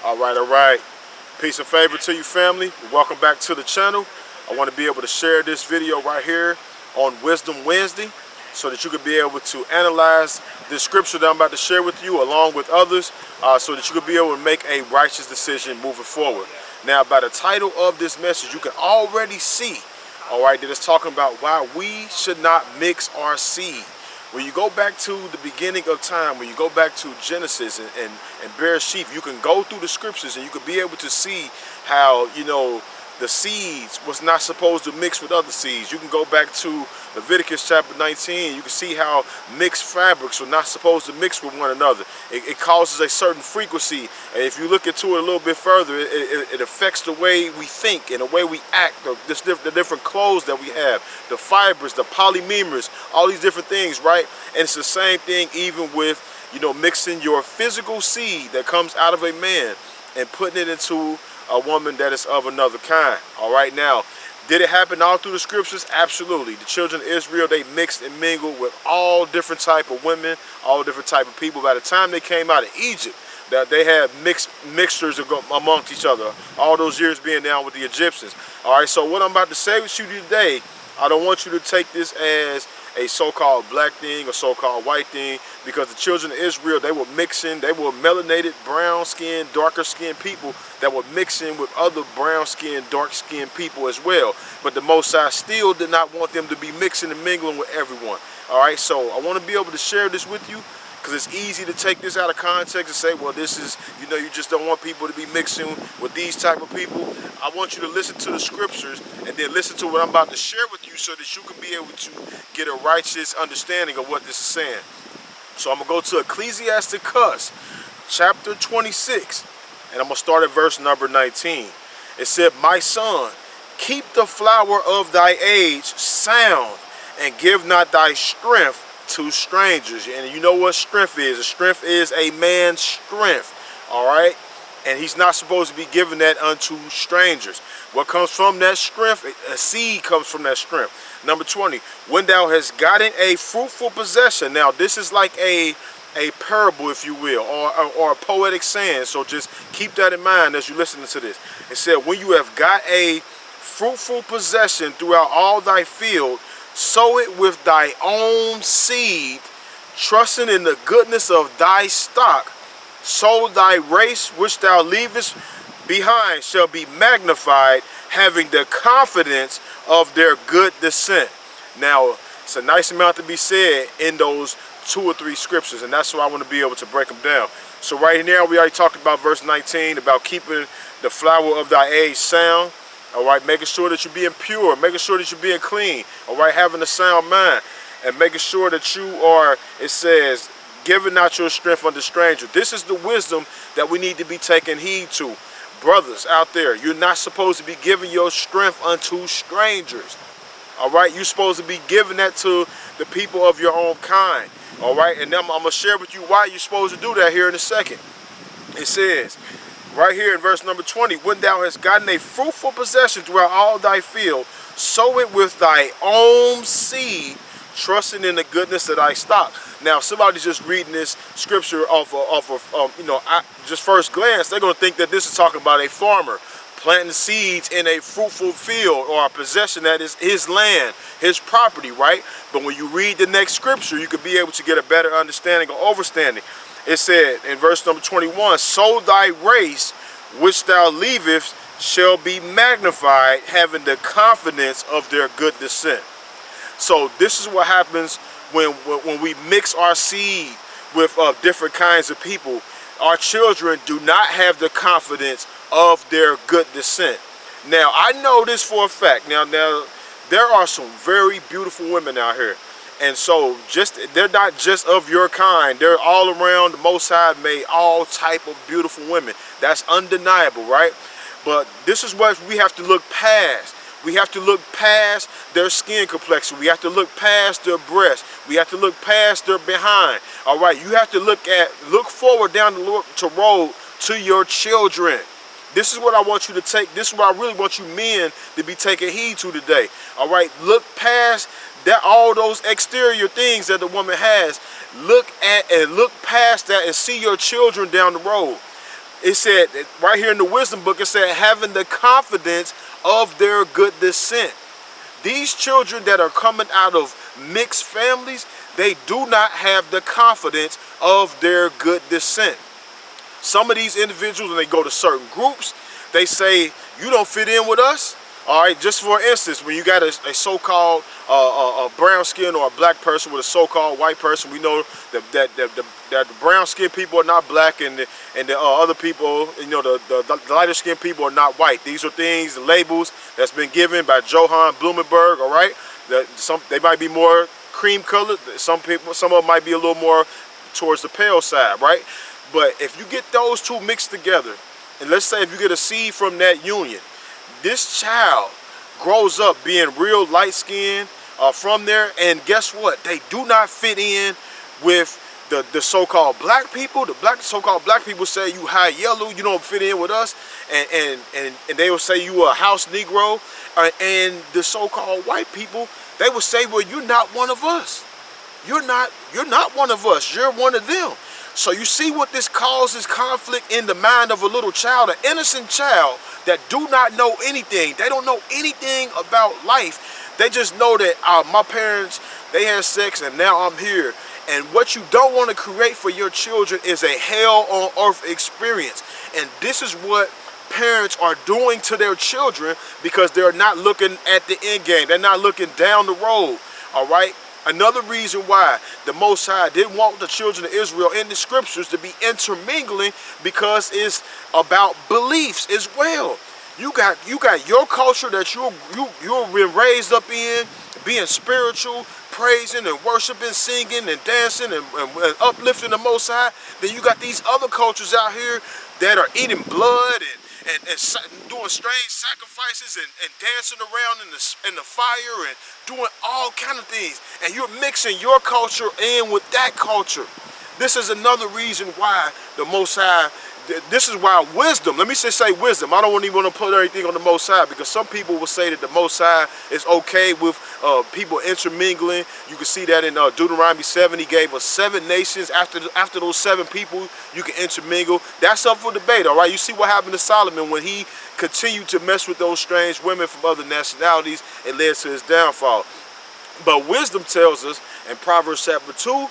All right. Peace and favor to you, family. Welcome back to the channel. I want to be able to share this video right here on Wisdom Wednesday so that you can be able to analyze this scripture that I'm about to share with you along with others so that you can be able to make a righteous decision moving forward. Now, by the title of this message, you can already see, all right, that it's talking about why we should not mix our seed. When you go back to the beginning of time, when you go back to Genesis and Bereshit, you can go through the scriptures and you can be able to see how, the seeds was not supposed to mix with other seeds. You can go back to Leviticus chapter 19. You can see how mixed fabrics were not supposed to mix with one another. It causes a certain frequency. And if you look into it a little bit further, it affects the way we think and the way we act, the different clothes that we have, the fibers, the polymers, all these different things, right? And it's the same thing even with, mixing your physical seed that comes out of a man and putting it into a woman that is of another kind. All right, now, did it happen all through the scriptures? Absolutely. The children of Israel, they mixed and mingled with all different type of women, all different type of people. By the time they came out of Egypt, that they had mixtures amongst each other, all those years being down with the Egyptians. All right, so what I'm about to say with you today, I don't want you to take this as a so-called black thing or so-called white thing, because the children of Israel, they were mixing, they were melanated, brown-skinned, darker-skinned people that were mixing with other brown-skinned, dark-skinned people as well. But the Most High still did not want them to be mixing and mingling with everyone. All right, so I want to be able to share this with you, because it's easy to take this out of context and say, well, this is, you just don't want people to be mixing with these type of people. I want you to listen to the scriptures and then listen to what I'm about to share with you so that you can be able to get a righteous understanding of what this is saying. So I'm going to go to Ecclesiasticus chapter 26, and I'm going to start at verse number 19. It said, "My son, keep the flower of thy age sound, and give not thy strength to strangers." And you know what strength is? A strength is a man's strength, all right? And he's not supposed to be giving that unto strangers. What comes from that strength? A seed comes from that strength. Number 20, when thou hast gotten a fruitful possession. Now, this is like a parable, if you will, or a poetic saying. So just keep that in mind as you listen to this. It said, when you have got a fruitful possession throughout all thy field, sow it with thy own seed, trusting in the goodness of thy stock. So thy race which thou leavest behind shall be magnified, having the confidence of their good descent. Now, it's a nice amount to be said in those 2 or 3 scriptures, and that's why I want to be able to break them down. So right now, we already talked about verse 19, about keeping the flower of thy age sound. All right, making sure that you're being pure, making sure that you're being clean, all right, having a sound mind, and making sure that you are, it says, giving not your strength unto strangers. This is the wisdom that we need to be taking heed to. Brothers out there, you're not supposed to be giving your strength unto strangers, all right? You're supposed to be giving that to the people of your own kind, all right? And I'm going to share with you why you're supposed to do that here in a second. It says, right here in verse number 20, when thou hast gotten a fruitful possession throughout all thy field, sow it with thy own seed, trusting in the goodness of thy stock. Now, somebody's just reading this scripture off of just first glance, they're going to think that this is talking about a farmer planting seeds in a fruitful field or a possession that is his land, his property, right? But when you read the next scripture, you could be able to get a better understanding or overstanding. It said in verse number 21, so thy race which thou leavest shall be magnified, having the confidence of their good descent. So this is what happens when we mix our seed with different kinds of people. Our children do not have the confidence of their good descent. Now, I know this for a fact. Now there are some very beautiful women out here. And so they're not just of your kind. They're all around. The Most High made all type of beautiful women. That's undeniable, right? But this is what we have to look past. We have to look past their skin complexion. We have to look past their breasts. We have to look past their behind. All right, you have to look forward down the road to your children. This is what I want you to take. This is what I really want you men to be taking heed to today. All right, look past that, all those exterior things that the woman has. Look at and look past that and see your children down the road. It said, right here in the wisdom book, it said, having the confidence of their good descent. These children that are coming out of mixed families, they do not have the confidence of their good descent. Some of these individuals, when they go to certain groups, they say, you don't fit in with us. All right, just for instance, when you got a so-called a brown skin or a black person with a so-called white person, we know that the brown skinned people are not black, and the other people, you know, the lighter skinned people are not white. These are things, the labels that's been given by Johann Blumenberg. All right, they might be more cream colored. Some of them might be a little more towards the pale side, right? But if you get those two mixed together, and let's say if you get a seed from that union, this child grows up being real light-skinned from there, and guess what? They do not fit in with the so-called black people. The so-called black people say you high yellow, you don't fit in with us, and they will say you a house Negro, and the so-called white people, they will say, well, you're not one of us. You're not one of us. You're one of them. So you see what this causes conflict in the mind of a little child, an innocent child that do not know anything. They don't know anything about life. They just know that my parents, they had sex and now I'm here. And what you don't want to create for your children is a hell on earth experience. And this is what parents are doing to their children, because they're not looking at the end game. They're not looking down the road. All right. Another reason why the Most High didn't want the children of Israel in the scriptures to be intermingling, because it's about beliefs as well. You got your culture that you've been raised up in, being spiritual, praising and worshiping, singing and dancing and uplifting the Most High. Then you got these other cultures out here that are eating blood and doing strange sacrifices and dancing around in the fire and doing all kind of things, and you're mixing your culture in with that culture. This is another reason why the Most High, this is why wisdom, let me just say wisdom, I don't even want to put everything on the Most High, because some people will say that the Most High is okay with people intermingling. You can see that in Deuteronomy 7. He gave us 7 nations. After those 7 people, you can intermingle. That's up for debate, all right? You see what happened to Solomon when he continued to mess with those strange women from other nationalities. It led to his downfall. But wisdom tells us in Proverbs chapter 2,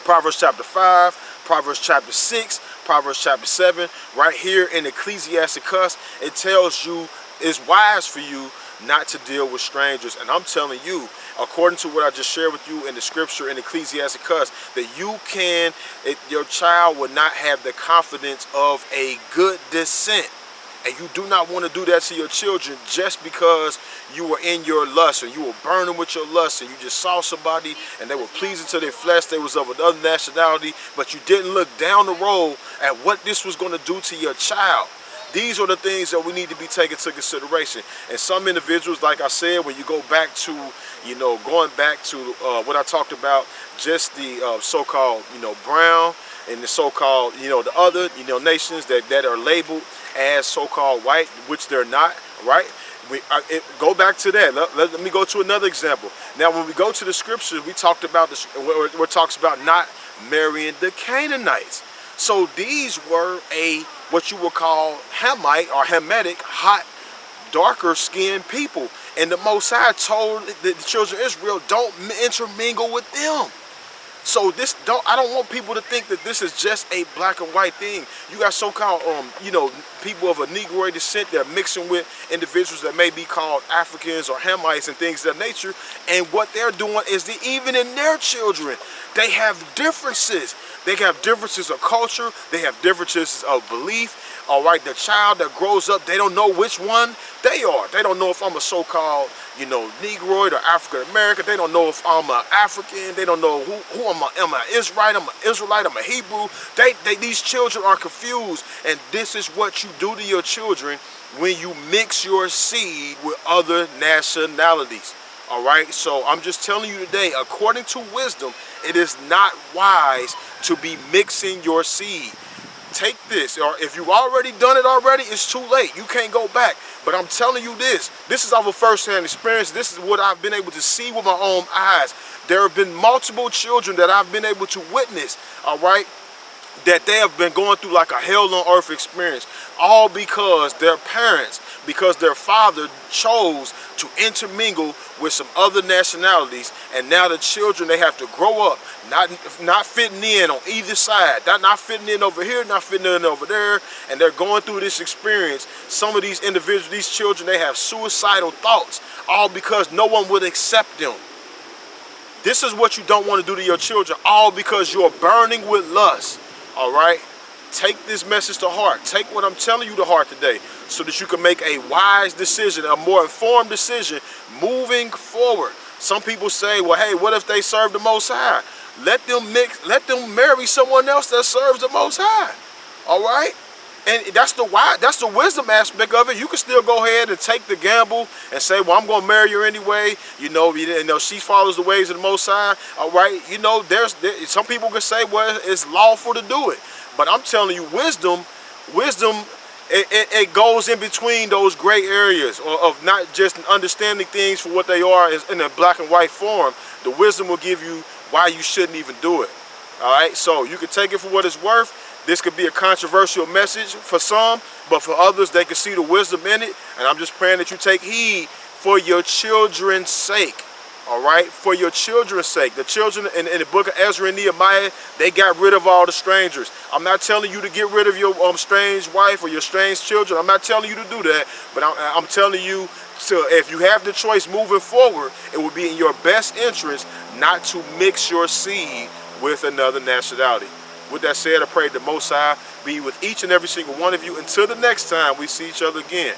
Proverbs chapter 5, Proverbs chapter 6, Proverbs chapter 7, right here in Ecclesiasticus, it tells you it's wise for you not to deal with strangers. And I'm telling you, according to what I just shared with you in the scripture in Ecclesiasticus, that your child will not have the confidence of a good descent. And you do not want to do that to your children just because you were in your lust, or you were burning with your lust, and you just saw somebody and they were pleasing to their flesh, they was of another nationality, but you didn't look down the road at what this was going to do to your child. These are the things that we need to be taken into consideration. And some individuals, like I said, when you go back to, going back to what I talked about, just the so-called, brown, and the so-called, the other, nations that are labeled as so-called white, which they're not, right? Go back to that. Let me go to another example. Now, when we go to the scriptures, we talked about this, where it talks about not marrying the Canaanites. So these were what you would call Hamite or Hamitic, hot, darker skinned people. And the Most High told the children of Israel, don't intermingle with them. So I don't want people to think that this is just a black and white thing. You got so-called, people of a Negroid descent that are mixing with individuals that may be called Africans or Hamites and things of that nature. And what they're doing is that even in their children, they have differences. They have differences of culture. They have differences of belief. All right, the child that grows up, they don't know which one they are. They don't know if I'm a so-called, Negroid or African American. They don't know if I'm an African. They don't know who am I Israelite? I'm an Israelite. I'm a Hebrew. These children are confused, and this is what you do to your children when you mix your seed with other nationalities. All right, so I'm just telling you today, according to wisdom, it is not wise to be mixing your seed. Take this, or if you've already done it already, it's too late. You can't go back. But I'm telling you this is off of first-hand experience. This is what I've been able to see with my own eyes. There have been multiple children that I've been able to witness, all right, that they have been going through like a hell on earth experience, all because their parents, because their father chose to intermingle with some other nationalities, and now the children, they have to grow up not fitting in on either side, not fitting in over here, not fitting in over there, and they're going through this experience. Some of these individuals, these children, they have suicidal thoughts, all because no one would accept them. This is what you don't want to do to your children, all because you're burning with lust. All right? Take this message to heart. Take what I'm telling you to heart today, so that you can make a wise decision, a more informed decision moving forward. Some people say, well, hey, what if they serve the Most High? Let them marry someone else that serves the Most High. All right? And that's the wisdom aspect of it. You can still go ahead and take the gamble and say, well, I'm going to marry her anyway. You know, she follows the ways of the Most High. All right. You know, some people can say, well, it's lawful to do it. But I'm telling you, wisdom, it goes in between those gray areas of not just understanding things for what they are in a black and white form. The wisdom will give you why you shouldn't even do it. All right. So you can take it for what it's worth. This could be a controversial message for some, but for others, they can see the wisdom in it. And I'm just praying that you take heed for your children's sake. All right? For your children's sake. The children in the book of Ezra and Nehemiah, they got rid of all the strangers. I'm not telling you to get rid of your strange wife or your strange children. I'm not telling you to do that. But I'm telling you, if you have the choice moving forward, it would be in your best interest not to mix your seed with another nationality. With that said, I pray the Most High be with each and every single one of you until the next time we see each other again.